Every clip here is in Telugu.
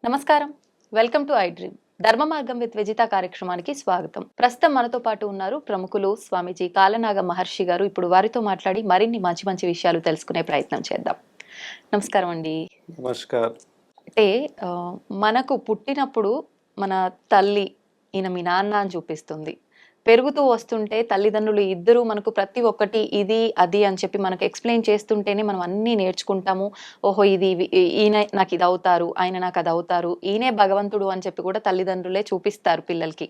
నమస్కారం. Welcome to I dream. ధర్మ మార్గం విత్ విజిత కార్యక్రమానికి స్వాగతం. ప్రస్తుతం మనతో పాటు ఉన్నారు ప్రముఖులు స్వామీజీ కాలనాగ మహర్షి గారు. ఇప్పుడు వారితో మాట్లాడి మరిన్ని మంచి మంచి విషయాలు తెలుసుకునే ప్రయత్నం చేద్దాం. నమస్కారం అండి. నమస్కారం. అంటే మనకు పుట్టినప్పుడు మన తల్లి ఈయన మీ నాన్న అని చూపిస్తుంది. పెరుగుతూ వస్తుంటే తల్లిదండ్రులు ఇద్దరు మనకు ప్రతి ఒక్కటి ఇది అది అని చెప్పి మనకు ఎక్స్ప్లెయిన్ చేస్తుంటేనే మనం అన్నీ నేర్చుకుంటాము. ఓహో ఈయన నాకు ఇది అవుతారు, ఆయన నాకు అది అవుతారు, ఈయనే భగవంతుడు అని చెప్పి కూడా తల్లిదండ్రులే చూపిస్తారు పిల్లలకి.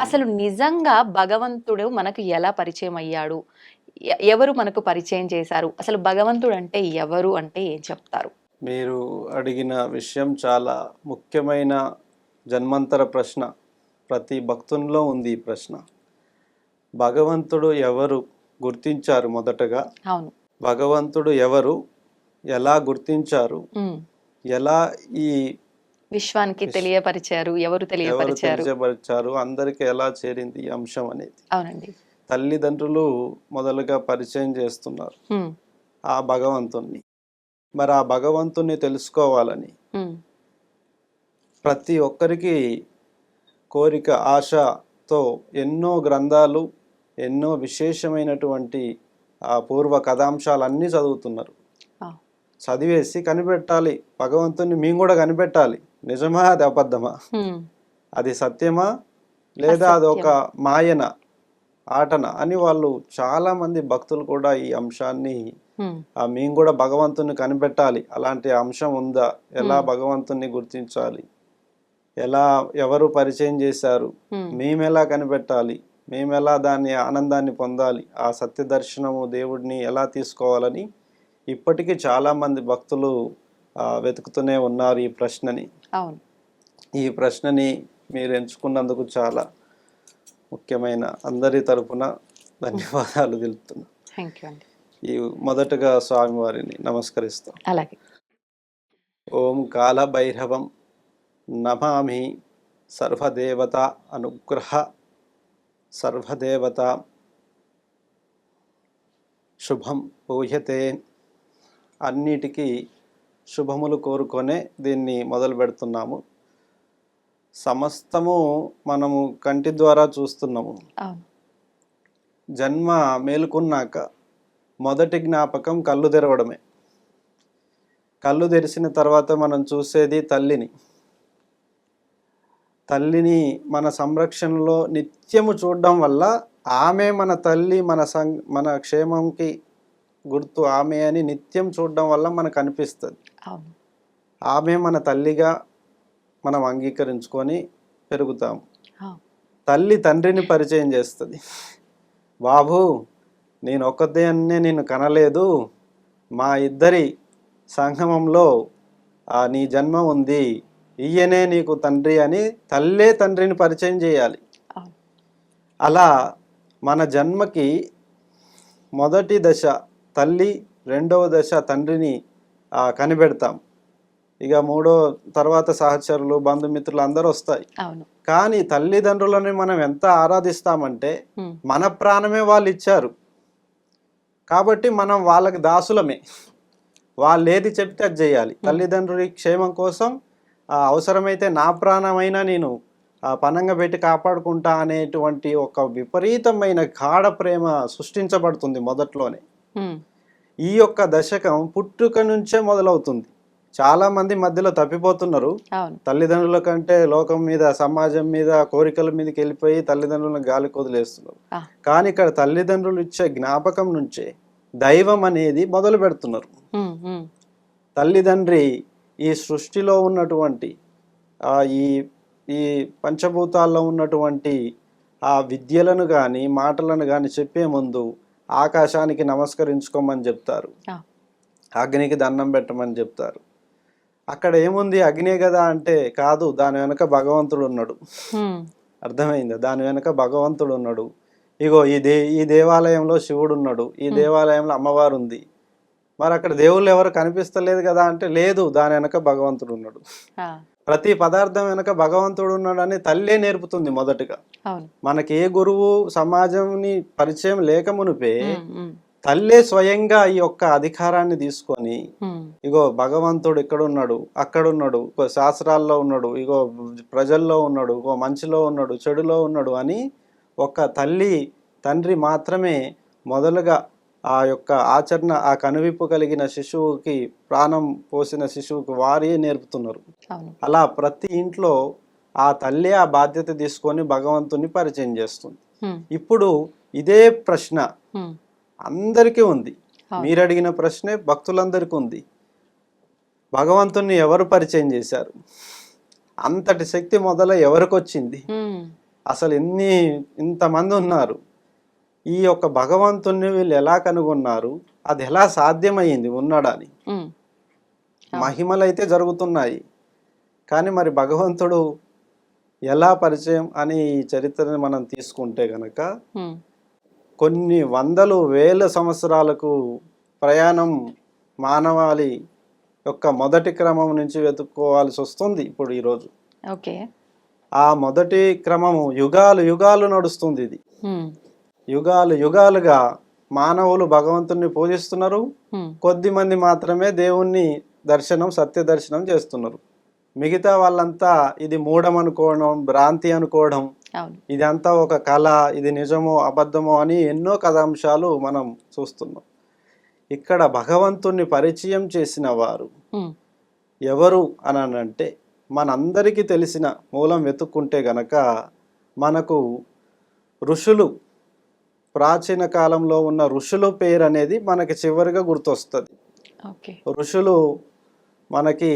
అసలు నిజంగా భగవంతుడు మనకు ఎలా పరిచయం అయ్యాడు, ఎవరు మనకు పరిచయం చేశారు, అసలు భగవంతుడు అంటే ఎవరు అంటే ఏం చెప్తారు? మీరు అడిగిన విషయం చాలా ముఖ్యమైన జన్మంతర ప్రశ్న. ప్రతి భక్తునిలో ఉంది ఈ ప్రశ్న. భగవంతుడు ఎవరు గుర్తించారు మొదటగా? అవును. భగవంతుడు ఎవరు, ఎలా గుర్తించారు, ఎలా ఈ విశ్వానికి తెలియపరిచారు, ఎవరు తెలియపరిచారు, అందరికి ఎలా చేరింది ఈ అంశం అనేది. అవునండి. తల్లిదండ్రులు మొదలుగా పరిచయం చేస్తున్నారు ఆ భగవంతుణ్ణి. మరి ఆ భగవంతుణ్ణి తెలుసుకోవాలని ప్రతి ఒక్కరికి కోరిక, ఆశతో ఎన్నో గ్రంథాలు, ఎన్నో విశేషమైనటువంటి ఆ పూర్వ కథాంశాలన్నీ చదువుతున్నారు. చదివేసి కనిపెట్టాలి భగవంతుని, మేము కూడా కనిపెట్టాలి. నిజమా, అది అబద్ధమా, అది సత్యమా, లేదా అది ఒక మాయన, ఆటన అని వాళ్ళు చాలా మంది భక్తులు కూడా ఈ అంశాన్ని మేము కూడా భగవంతుని కనిపెట్టాలి, అలాంటి అంశం ఉందా, ఎలా భగవంతుని గుర్తించాలి, ఎవరు పరిచయం చేశారు, మేమెలా కనిపెట్టాలి, మేమెలా దాన్ని ఆనందాన్ని పొందాలి, ఆ సత్య దర్శనము దేవుడిని ఎలా తీసుకోవాలని ఇప్పటికీ చాలా మంది భక్తులు వెతుకుతూనే ఉన్నారు ఈ ప్రశ్నని. ఈ ప్రశ్నని మీరు ఎంచుకున్నందుకు చాలా ముఖ్యమైన అందరి తరపున ధన్యవాదాలు తెలుపుతున్నా. ఈ మొదటగా స్వామివారిని నమస్కరిస్తాం. అలాగే. ఓం కాల భైరవం నమామి సర్వదేవత అనుగ్రహ సర్వదేవత శుభం పూయతే. అన్నిటికీ శుభములు కోరుకొనే దీన్ని మొదలు పెడుతున్నాము. సమస్తము మనము కంటి ద్వారా చూస్తున్నాము. జన్మ మేలుకున్నాక మొదటి జ్ఞాపకం కళ్ళు తెరవడమే. కళ్ళు తెరిచిన తర్వాత మనం చూసేది తల్లిని. తల్లిని మన సంరక్షణలో నిత్యము చూడడం వల్ల ఆమె మన తల్లి, మన క్షేమంకి గుర్తు ఆమె అని నిత్యం చూడడం వల్ల మనకు అనిపిస్తుంది. ఆమె మన తల్లిగా మనం అంగీకరించుకొని పెరుగుతాము. తల్లి తండ్రిని పరిచయం చేస్తుంది. బాబు, నేను ఒక్కదాన్నే నిన్ను కనలేదు, మా ఇద్దరి సంగమంలో నీ జన్మ ఉంది, ఈయనే నీకు తండ్రి అని తల్లే తండ్రిని పరిచయం చేయాలి. అలా మన జన్మకి మొదటి దశ తల్లి, రెండవ దశ తండ్రిని కనిపెడతాం. ఇక మూడో తర్వాత సహచరులు, బంధుమిత్రులు అందరూ వస్తాయి. కానీ తల్లిదండ్రులని మనం ఎంత ఆరాధిస్తామంటే మన ప్రాణమే వాళ్ళు ఇచ్చారు కాబట్టి మనం వాళ్ళకి దాసులమే. వాళ్ళు ఏది చెప్తే అది చేయాలి. తల్లిదండ్రుల క్షేమం కోసం అవసరమైతే నా ప్రాణమైనా నేను పనంగా పెట్టి కాపాడుకుంటా అనేటువంటి ఒక విపరీతమైన గాఢ ప్రేమ సృష్టించబడుతుంది మొదట్లోనే. ఈ యొక్క దశకం పుట్టుక నుంచే మొదలవుతుంది. చాలా మంది మధ్యలో తప్పిపోతున్నారు. తల్లిదండ్రుల కంటే లోకం మీద, సమాజం మీద, కోరికల మీదకి వెళ్ళిపోయి తల్లిదండ్రులను గాలి కొదిలేస్తున్నారు. కానీ ఇక్కడ తల్లిదండ్రులు ఇచ్చే జ్ఞాపకం నుంచే దైవం అనేది మొదలు పెడుతున్నారు. తల్లిదండ్రి ఈ సృష్టిలో ఉన్నటువంటి ఈ పంచభూతాల్లో ఉన్నటువంటి ఆ విద్యలను కానీ మాటలను కానీ చెప్పే ముందు ఆకాశానికి నమస్కరించుకోమని చెప్తారు, అగ్నికి దండం పెట్టమని చెప్తారు. అక్కడ ఏముంది, అగ్నే కదా అంటే కాదు, దాని వెనక భగవంతుడు ఉన్నాడు. అర్థమైందా? దాని వెనక భగవంతుడు ఉన్నాడు. ఇగో ఈ దేవాలయంలో శివుడు ఉన్నాడు, ఈ దేవాలయంలో అమ్మవారు ఉంది. మరి అక్కడ దేవుళ్ళు ఎవరు కనిపిస్తలేదు కదా అంటే లేదు, దాని వెనక భగవంతుడు ఉన్నాడు. ప్రతి పదార్థం వెనక భగవంతుడు ఉన్నాడు అని తల్లే నేర్పుతుంది మొదటగా. మనకి ఏ గురువు, సమాజంని పరిచయం లేక మునిపే తల్లే స్వయంగా ఈ యొక్క అధికారాన్ని తీసుకొని ఇగో భగవంతుడు ఇక్కడున్నాడు, అక్కడున్నాడు, ఇగో శాస్త్రాల్లో ఉన్నాడు, ఇగో ప్రజల్లో ఉన్నాడు, ఇగో మంచిలో ఉన్నాడు, చెడులో ఉన్నాడు అని ఒక తల్లి తండ్రి మాత్రమే మొదలుగా ఆ యొక్క ఆచరణ, ఆ కనువిప్పు కలిగిన శిశువుకి, ప్రాణం పోసిన శిశువుకి వారే నేర్పుతున్నారు. అలా ప్రతి ఇంట్లో ఆ తల్లి ఆ బాధ్యత తీసుకొని భగవంతుని పరిచయం చేస్తుంది. ఇప్పుడు ఇదే ప్రశ్న అందరికీ ఉంది. మీరు అడిగిన ప్రశ్నే భక్తులందరికీ ఉంది. భగవంతుణ్ణి ఎవరు పరిచయం చేశారు? అంతటి శక్తి మొదల ఎవరికి వచ్చింది? అసలు ఇంతమంది ఉన్నారు. ఈ యొక్క భగవంతుణ్ణి వీళ్ళు ఎలా కనుగొన్నారు? అది ఎలా సాధ్యమైంది ఉన్నాడని? మహిమలైతే జరుగుతున్నాయి, కానీ మరి భగవంతుడు ఎలా పరిచయం అని ఈ చరిత్రని మనం తీసుకుంటే గనక కొన్ని వందలు వేల సంవత్సరాలకు ప్రయాణం మానవాళి యొక్క మొదటి క్రమం నుంచి వెతుక్కోవాల్సి వస్తుంది. ఇప్పుడు ఈరోజు ఆ మొదటి క్రమము యుగాలు యుగాలు నడుస్తుంది. ఇది యుగాలు యుగాలుగా మానవులు భగవంతుణ్ణి పూజిస్తున్నారు. కొద్ది మంది మాత్రమే దేవుణ్ణి దర్శనం, సత్య దర్శనం చేస్తున్నారు. మిగతా వాళ్ళంతా ఇది మూఢం అనుకోవడం, భ్రాంతి అనుకోవడం, ఇదంతా ఒక కళ, ఇది నిజమో అబద్ధమో అని ఎన్నో కథాంశాలు మనం చూస్తున్నాం. ఇక్కడ భగవంతుణ్ణి పరిచయం చేసిన వారు ఎవరు అని అంటే మనందరికీ తెలిసిన మూలం వెతుక్కుంటే గనక మనకు ఋషులు, ప్రాచీన కాలంలో ఉన్న ఋషుల పేరు అనేది మనకి చివరిగా గుర్తొస్తుంది. ఋషులు మనకి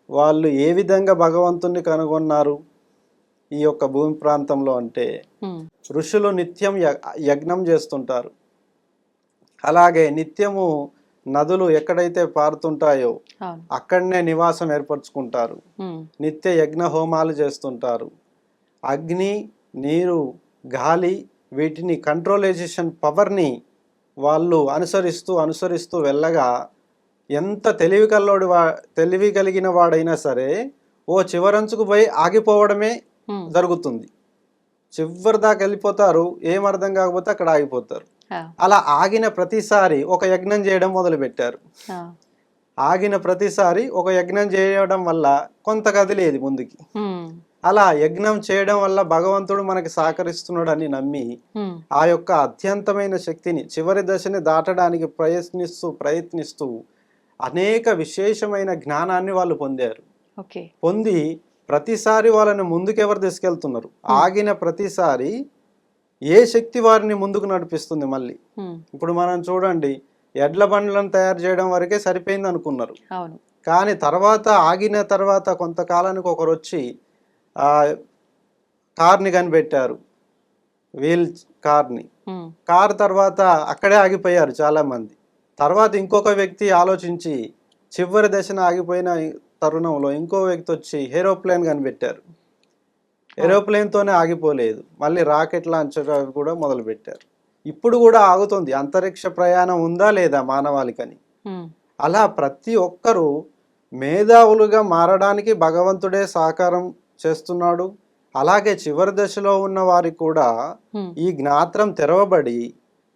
వాళ్ళు ఏ విధంగా భగవంతుణ్ణి కనుగొన్నారు ఈ యొక్క భూమి ప్రాంతంలో అంటే ఋషులు నిత్యం యజ్ఞం చేస్తుంటారు. అలాగే నిత్యము నదులు ఎక్కడైతే పారుతుంటాయో అక్కడనే నివాసం ఏర్పరచుకుంటారు. నిత్య యజ్ఞ హోమాలు చేస్తుంటారు. అగ్ని, నీరు, గాలి వీటిని కంట్రోలైజేషన్ పవర్ని వాళ్ళు అనుసరిస్తూ వెళ్ళగా ఎంత తెలివి కలిగిన వాడైనా సరే ఓ చివరంచుకు పోయి ఆగిపోవడమే జరుగుతుంది. చివరి దాకా వెళ్ళిపోతారు, ఏం అర్థం కాకపోతే అక్కడ ఆగిపోతారు. అలా ఆగిన ప్రతిసారి ఒక యజ్ఞం చేయడం మొదలు పెట్టారు. ఆగిన ప్రతిసారి ఒక యజ్ఞం చేయడం వల్ల కొంత కదిలేదు ముందుకి. అలా యజ్ఞం చేయడం వల్ల భగవంతుడు మనకి సహకరిస్తున్నాడు అని నమ్మి ఆ యొక్క అత్యంతమైన శక్తిని, చివరి దశని దాటడానికి ప్రయత్నిస్తూ అనేక విశేషమైన జ్ఞానాన్ని వాళ్ళు పొందారు. పొంది ప్రతిసారి వాళ్ళని ముందుకు ఎవరు తీసుకెళ్తున్నారు? ఆగిన ప్రతిసారి ఏ శక్తి వారిని ముందుకు నడిపిస్తుంది మళ్ళీ? ఇప్పుడు మనం చూడండి, ఎడ్ల బండ్లను తయారు చేయడం వరకే సరిపోయింది అనుకున్నారు. కానీ ఆగిన తర్వాత కొంతకాలానికి ఒకరు వచ్చి కార్ని కనిపెట్టారు, వీల్ కార్ని. కార్ తర్వాత అక్కడే ఆగిపోయారు చాలా మంది. తర్వాత ఇంకొక వ్యక్తి ఆలోచించి చివరి దశన ఆగిపోయిన తరుణంలో ఇంకో వ్యక్తి వచ్చి ఏరోప్లేన్ కనిపెట్టారు. ఏరోప్లేన్తోనే ఆగిపోలేదు, మళ్ళీ రాకెట్ లాంచర్ కూడా మొదలు పెట్టారు. ఇప్పుడు కూడా ఆగుతుంది. అంతరిక్ష ప్రయాణం ఉందా లేదా మానవాళికని. అలా ప్రతి ఒక్కరూ మేధావులుగా మారడానికి భగవంతుడే సహకారం చేస్తున్నాడు. అలాగే చివరి దశలో ఉన్న వారికి కూడా ఈ జ్ఞాత్రం తెరవబడి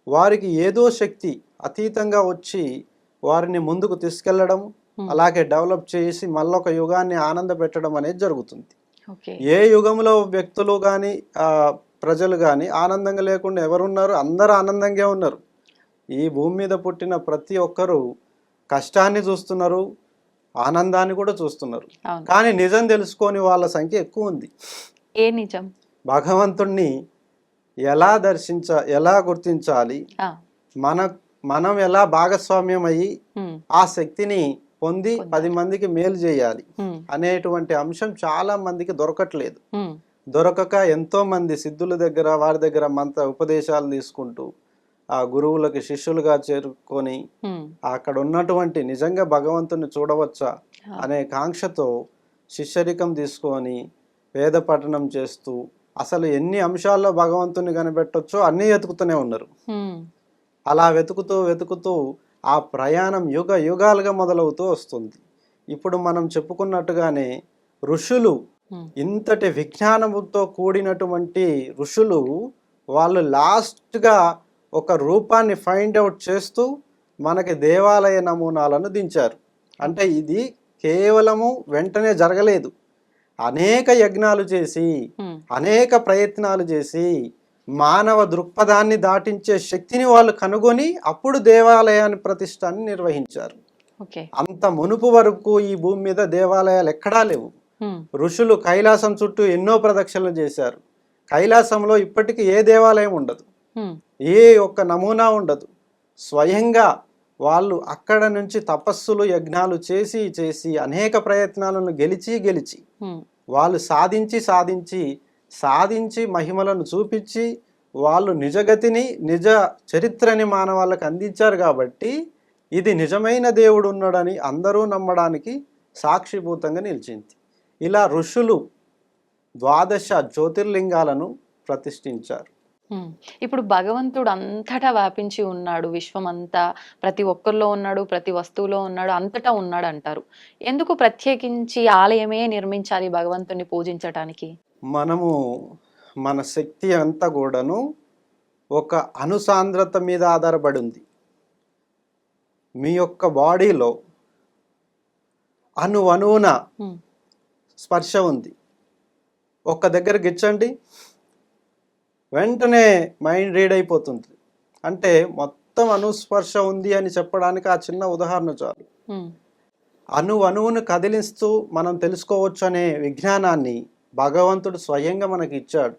వారికి ఏదో శక్తి అతీతంగా వచ్చి వారిని ముందుకు తీసుకెళ్లడం, అలాగే డెవలప్ చేసి మళ్ళొక యుగాన్ని ఆనంద పెట్టడం అనేది జరుగుతుంది. ఏ యుగంలో వ్యక్తులు కానీ ప్రజలు కానీ ఆనందంగా లేకుండా ఎవరున్నారు? అందరూ ఆనందంగా ఉన్నారు. ఈ భూమి మీద పుట్టిన ప్రతి ఒక్కరూ కష్టాన్ని చూస్తున్నారు, ఆనందాన్ని కూడా చూస్తున్నారు. కానీ నిజం తెలుసుకొని వాళ్ళ సంఖ్య ఎక్కువ ఉంది. ఏ నిజం? భగవంతుణ్ణి ఎలా గుర్తించాలి, మనం ఎలా భాగస్వామ్యం అయ్యి ఆ శక్తిని పొంది 10 మందికి మేలు చేయాలి అనేటువంటి అంశం చాలా మందికి దొరకట్లేదు. దొరకక ఎంతో మంది సిద్ధుల దగ్గర, వారి దగ్గర మంత్ర ఉపదేశాలు తీసుకుంటూ ఆ గురువులకి శిష్యులుగా చేరుకొని అక్కడ ఉన్నటువంటి నిజంగా భగవంతుని చూడవచ్చా అనే కాంక్షతో శిష్యరికం తీసుకొని వేద పఠనం చేస్తూ అసలు ఎన్ని అంశాల్లో భగవంతుని కనిపెట్టొచ్చో అన్నీ వెతుకుతూనే ఉన్నారు. అలా వెతుకుతూ ఆ ప్రయాణం యుగాలుగా మొదలవుతూ వస్తుంది. ఇప్పుడు మనం చెప్పుకున్నట్టుగానే ఋషులు, ఇంతటి విజ్ఞానంతో కూడినటువంటి ఋషులు, వాళ్ళు లాస్ట్గా ఒక రూపాన్ని ఫైండ్ అవుట్ చేస్తూ మనకి దేవాలయ నమూనాలను దించారు. అంటే ఇది కేవలము వెంటనే జరగలేదు. అనేక యజ్ఞాలు చేసి, అనేక ప్రయత్నాలు చేసి, మానవ దృక్పథాన్ని దాటించే శక్తిని వాళ్ళు కనుగొని అప్పుడు దేవాలయాన్ని ప్రతిష్టాన్ని నిర్వహించారు. అంత మునుపు వరకు ఈ భూమి మీద దేవాలయాలు ఎక్కడా లేవు. ఋషులు కైలాసం చుట్టూ ఎన్నో ప్రదక్షిణలు చేశారు. కైలాసంలో ఇప్పటికీ ఏ దేవాలయం ఉండదు, ఏ ఒక్క నమూనా ఉండదు. స్వయంగా వాళ్ళు అక్కడ నుంచి తపస్సులు యజ్ఞాలు చేసి చేసి అనేక ప్రయత్నాలను గెలిచి వాళ్ళు సాధించి మహిమలను చూపించి వాళ్ళు నిజగతిని నిజ చరిత్రని మానవాళ్ళకి అందించారు. కాబట్టి ఇది నిజమైన దేవుడు ఉన్నాడని అందరూ నమ్మడానికి సాక్షిభూతంగా నిలిచింది. ఇలా ఋషులు 12 జ్యోతిర్లింగాలను ప్రతిష్ఠించారు. ఇప్పుడు భగవంతుడు అంతటా వ్యాపించి ఉన్నాడు, విశ్వం అంతా ప్రతి ఒక్కరిలో ఉన్నాడు, ప్రతి వస్తువులో ఉన్నాడు, అంతటా ఉన్నాడు అంటారు. ఎందుకు ప్రత్యేకించి ఆలయమే నిర్మించాలి భగవంతుని పూజించటానికి? మనము మన శక్తి అంతా కూడాను ఒక అనుసాంద్రత మీద ఆధారపడి ఉంది. మీ యొక్క బాడీలో అణువున స్పర్శ ఉంది. ఒక్క దగ్గర గిచ్చండి, వెంటనే మైండ్ రీడ్ అయిపోతుంది. అంటే మొత్తం అనుస్పర్శ ఉంది అని చెప్పడానికి ఆ చిన్న ఉదాహరణ చాలు. అణువును కదిలిస్తూ మనం తెలుసుకోవచ్చు అనే విజ్ఞానాన్ని భగవంతుడు స్వయంగా మనకి ఇచ్చాడు.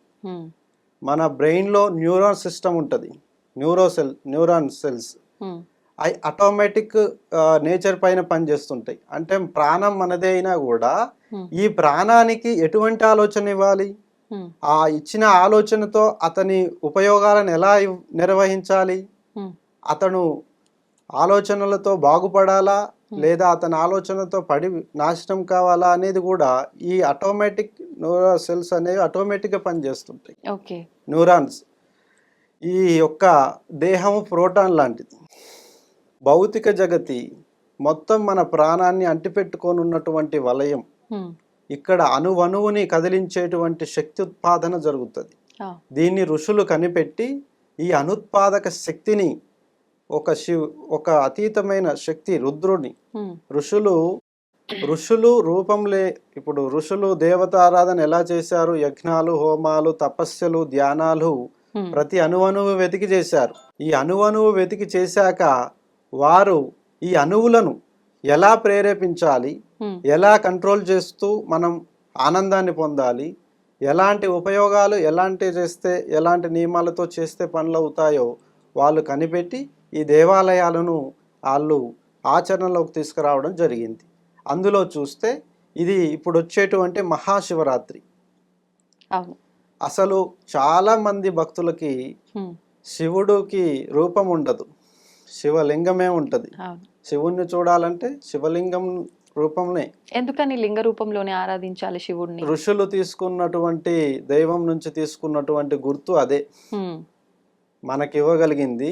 మన బ్రెయిన్లో న్యూరాన్ సిస్టమ్ ఉంటుంది, న్యూరాన్ సెల్స్ అవి ఆటోమేటిక్ నేచర్ పైన పనిచేస్తుంటాయి. అంటే ప్రాణం మనదే అయినా కూడా ఈ ప్రాణానికి ఎటువంటి ఆలోచన ఇవ్వాలి, ఆ ఇచ్చిన ఆలోచనతో అతని ఉపయోగాలను ఎలా నిర్వహించాలి, అతను ఆలోచనలతో బాగుపడాలా లేదా అతని ఆలోచనతో పడి నాశనం కావాలా అనేది కూడా ఈ ఆటోమేటిక్ న్యూరల్ సెల్స్ అనేవి ఆటోమేటిక్గా పనిచేస్తుంటాయి. న్యూరాన్స్. ఈ యొక్క దేహము ప్రోటాన్ లాంటిది. భౌతిక జగతి మొత్తం మన ప్రాణాన్ని అంటిపెట్టుకొని ఉన్నటువంటి వలయం. ఇక్కడ అణువుని కదిలించేటువంటి శక్తి ఉత్పాదన జరుగుతుంది. దీన్ని ఋషులు కనిపెట్టి ఈ అనుత్పాదక శక్తిని ఒక అతీతమైన శక్తి రుద్రుని ఋషులు రూపంలే. ఇప్పుడు ఋషులు దేవతారాధన ఎలా చేశారు? యజ్ఞాలు, హోమాలు, తపస్సులు, ధ్యానాలు ప్రతి అణువును వెతికి చేశారు. ఈ అణువును వెతికి చేశాక వారు ఈ అణువులను ఎలా ప్రేరేపించాలి, ఎలా కంట్రోల్ చేస్తూ మనం ఆనందాన్ని పొందాలి, ఎలాంటి ఉపయోగాలు ఎలాంటి నియమాలతో చేస్తే పనులు అవుతాయో వాళ్ళు కనిపెట్టి ఈ దేవాలయాలను వాళ్ళు ఆచరణలోకి తీసుకురావడం జరిగింది. అందులో చూస్తే ఇది ఇప్పుడు వచ్చేటువంటి మహాశివరాత్రి. అసలు చాలా మంది భక్తులకి శివుడికి రూపం ఉండదు, శివలింగమే ఉంటది. శివుణ్ణి చూడాలంటే శివలింగం రూపంలో. ఎందుకని లింగ రూపంలోనే ఆరాధించాలి శివుడిని? ఋషులు తీసుకున్నటువంటి దైవం నుంచి తీసుకున్నటువంటి గుర్తు అదే మనకి ఇవ్వగలిగింది.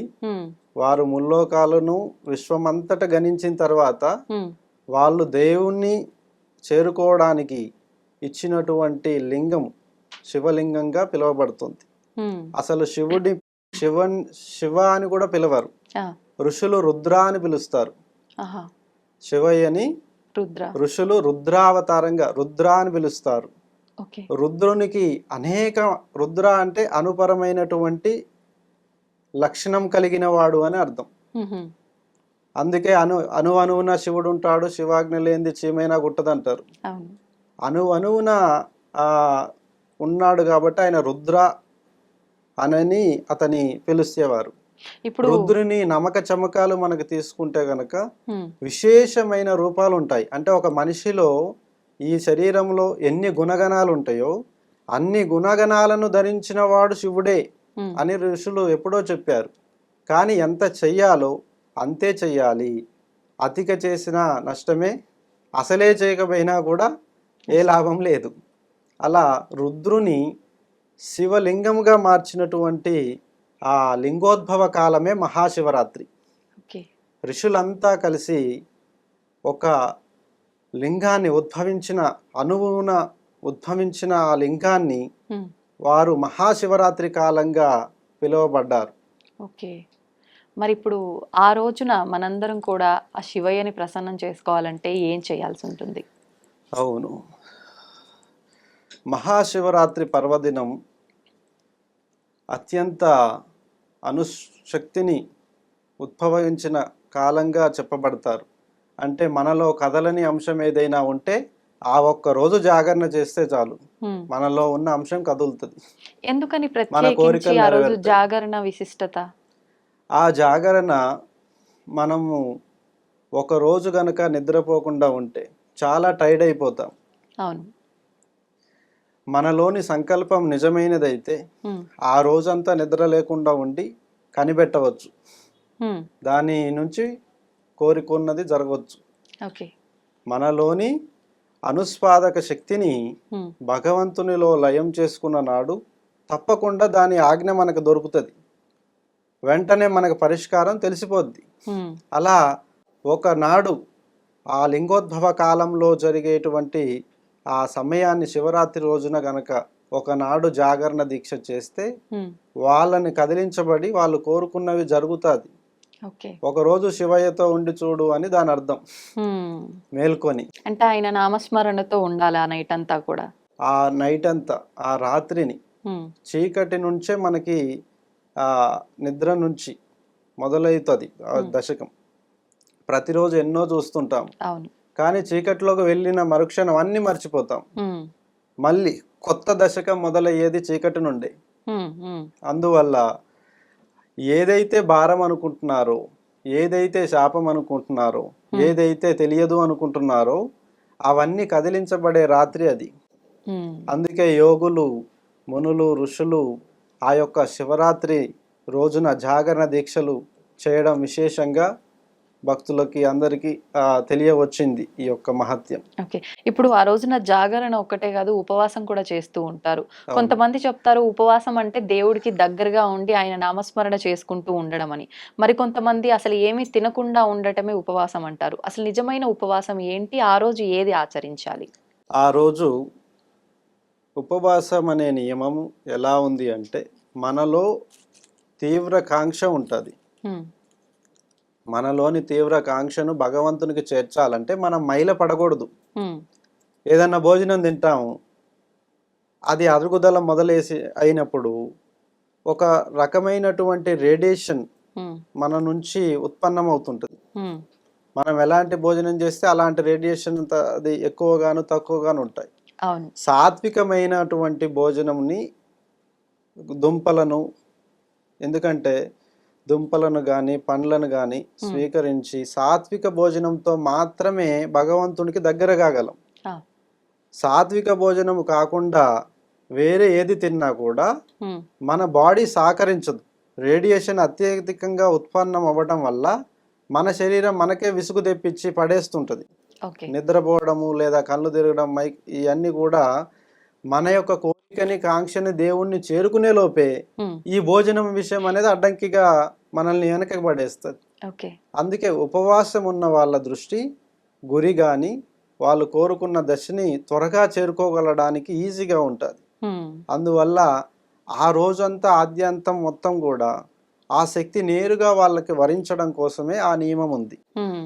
వారు ముల్లోకాలను విశ్వమంతట గణించిన తర్వాత వాళ్ళు దేవుణ్ణి చేరుకోవడానికి ఇచ్చినటువంటి లింగం శివలింగంగా పిలువబడుతుంది. అసలు శివుడి శివ అని కూడా పిలవరు. ఋషులు రుద్ర అని పిలుస్తారు. శివయ్యని ఋషులు రుద్రావతారంగా రుద్ర అని పిలుస్తారు. రుద్రునికి రుద్ర అంటే అనుపరమైనటువంటి లక్షణం కలిగిన వాడు అని అర్థం. అందుకే అణువున శివుడు ఉంటాడు, శివాజ్ఞ లేనిది చీమైనా గుట్టదంటారు. అణువున ఉన్నాడు కాబట్టి ఆయన రుద్ర అనని అతని పిలిచేవారు. ఇప్పుడు రుద్రుని నమక చమకాలు మనకు తీసుకుంటే గనక విశేషమైన రూపాలు ఉంటాయి. అంటే ఒక మనిషిలో ఈ శరీరంలో ఎన్ని గుణగణాలు ఉంటాయో అన్ని గుణగణాలను ధరించిన వాడు శివుడే అని ఋషులు ఎప్పుడో చెప్పారు. కానీ ఎంత చెయ్యాలో అంతే చెయ్యాలి. అతిక చేసిన నష్టమే, అసలే చేయకపోయినా కూడా ఏ లాభం లేదు. అలా రుద్రుని శివలింగంగా మార్చినటువంటి ఆ లింగోద్భవ కాలమే మహాశివరాత్రి. ఋషులంతా కలిసి ఒక లింగాన్ని అణువున ఉద్భవించిన ఆ లింగాన్ని వారు మహాశివరాత్రి కాలంగా పిలువబడ్డారు. ఓకే. మరిప్పుడు ఆ రోజున మనందరం కూడా ఆ శివయ్యని ప్రసన్నం చేసుకోవాలంటే ఏం చేయాల్సి ఉంటుంది? అవును. మహాశివరాత్రి పర్వదినం అత్యంత అనుశక్తిని ఉద్భవించిన కాలంగా చెప్పబడతారు. అంటే మనలో కదలని అంశం ఏదైనా ఉంటే ఆ ఒక్క రోజు జాగరణ చేస్తే చాలు. హ్మ్. మనలో ఉన్న అంశం కదులుతది. ఎందుకని మన ప్రత్యేకించి కోరికలు ఆ రోజు నెరవేరుతాయి. జాగరణ విశిష్టత? ఆ జాగరణ మనము ఒక రోజు గనక నిద్రపోకుండా ఉంటే చాలా టైర్డ్ అయిపోతాం. అవును. మనలోని సంకల్పం నిజమైనదైతే హ్మ్. ఆ రోజంతా నిద్ర లేకుండా ఉండి కనిపెట్టవచ్చు. హ్మ్. దాని నుంచి కోరుకున్నది జరగవచ్చు. ఓకే. మనలోని అనుస్పాదక శక్తిని హ్మ్. భగవంతునిలో లయం చేసుకున్న నాడు తప్పకుండా దాని ఆజ్ఞ మనకు దొరుకుతుంది. వెంటనే మనకు పరిష్కారం తెలిసిపోద్ది. హ్మ్. అలా ఒకనాడు ఆ లింగోద్భవ కాలంలో జరిగేటువంటి ఆ సమయాన్ని శివరాత్రి రోజున గనక ఒకనాడు జాగరణ దీక్ష చేస్తే హ్మ్. వాళ్ళని కదిలించబడి వాళ్ళు కోరుకున్నవి జరుగుతుంది. ఓకే. ఒకరోజు శివయ్యతో ఉండి చూడు అని దాని అర్థం. హ్మ్. మేల్కొని అంటే ఆయన నామస్మరణతో ఉండాలి ఆ నైట్ అంతా కూడా. ఆ నైట్ అంతా ఆ రాత్రిని హ్మ్. చీకటి నుంచే మనకి ఆ నిద్ర నుంచి మొదలవుతుంది ఆ హ్మ్. దశకం. ప్రతిరోజు ఎన్నో చూస్తుంటాం, అవును. కానీ చీకట్లోకి వెళ్ళిన మరుక్షణం అన్నీ మర్చిపోతాం. హ్మ్. మళ్ళీ కొత్త దశకం మొదలయ్యేది చీకటి నుండి. హ్మ్. హ్మ్. అందువల్ల ఏదైతే భారం అనుకుంటున్నారో, ఏదైతే శాపం అనుకుంటున్నారో, హ్మ్. ఏదైతే తెలియదు అనుకుంటున్నారో అవన్నీ కదిలించబడే రాత్రి అది. హ్మ్. అందుకే యోగులు, మునులు, ఋషులు ఆ యొక్క శివరాత్రి రోజున జాగరణ దీక్షలు చేయడం విశేషంగా భక్తులకి అందరికీ తెలియవచ్చింది ఈ యొక్క మహత్యం. ఓకే. ఇప్పుడు ఆ రోజున జాగరణ ఒక్కటే గాదు, ఉపవాసం కూడా చేస్తూ ఉంటారు. అవును. కొంతమంది చెప్తారు ఉపవాసం అంటే దేవుడికి దగ్గరగా ఉండి ఆయన నామస్మరణ చేసుకుంటూ ఉండడం అని. మరికొంతమంది అసలు ఏమీ తినకుండా ఉండటమే ఉపవాసం అంటారు. అసలు నిజమైన ఉపవాసం ఏంటి? ఆ రోజు ఏది ఆచరించాలి? ఆ రోజు ఉపవాసం అనే నియమము ఎలా ఉంది అంటే, మనలో తీవ్ర కాంక్ష ఉంటుంది. హ్మ్. మనలోని తీవ్ర కాంక్షను భగవంతునికి చేర్చాలంటే మనం మైల పడకూడదు. హ్మ్. ఏదన్నా భోజనం తింటాము, అది అరుగుదల మొదలేసి అయినప్పుడు ఒక రకమైనటువంటి రేడియేషన్ హ్మ్. మన నుంచి ఉత్పన్నమవుతుంటుంది. హ్మ్. మనం ఎలాంటి భోజనం చేస్తే అలాంటి రేడియేషన్ అది ఎక్కువగాను తక్కువగాను ఉంటాయి. అవును. సాత్వికమైనటువంటి భోజనంని దుంపలను, ఎందుకంటే దుంపలను కానీ పండ్లను కానీ హ్మ్. స్వీకరించి సాత్విక భోజనంతో మాత్రమే భగవంతునికి దగ్గర కాగలం. ఆ! సాత్విక భోజనం కాకుండా వేరే ఏది తిన్నా కూడా హ్మ్. మన బాడీ సహకరించదు. రేడియేషన్ అత్యధికంగా ఉత్పన్నం అవ్వడం వల్ల మన శరీరం మనకే విసుగు తెప్పించి పడేస్తుంటుంది. ఓకే. నిద్రపోవడము లేదా కళ్ళు తిరగడం ఇవన్నీ కూడా మన యొక్క కోరికని కాంక్షని దేవుణ్ణి చేరుకునే లోపే హ్మ్. ఈ భోజనం విషయం అనేది అడ్డంకిగా మనల్ని వెనకకి పడేస్తుంది. ఓకే. అందుకే ఉపవాసం ఉన్న వాళ్ళ దృష్టి గురి కానీ వాళ్ళు కోరుకున్న దశని త్వరగా చేరుకోగలడానికి ఈజీగా ఉంటుంది. హ్మ్. అందువల్ల ఆ రోజంతా ఆద్యంతం మొత్తం కూడా ఆ శక్తి నేరుగా వాళ్ళకి వరించడం కోసమే ఆ నియమం ఉంది. హ్మ్.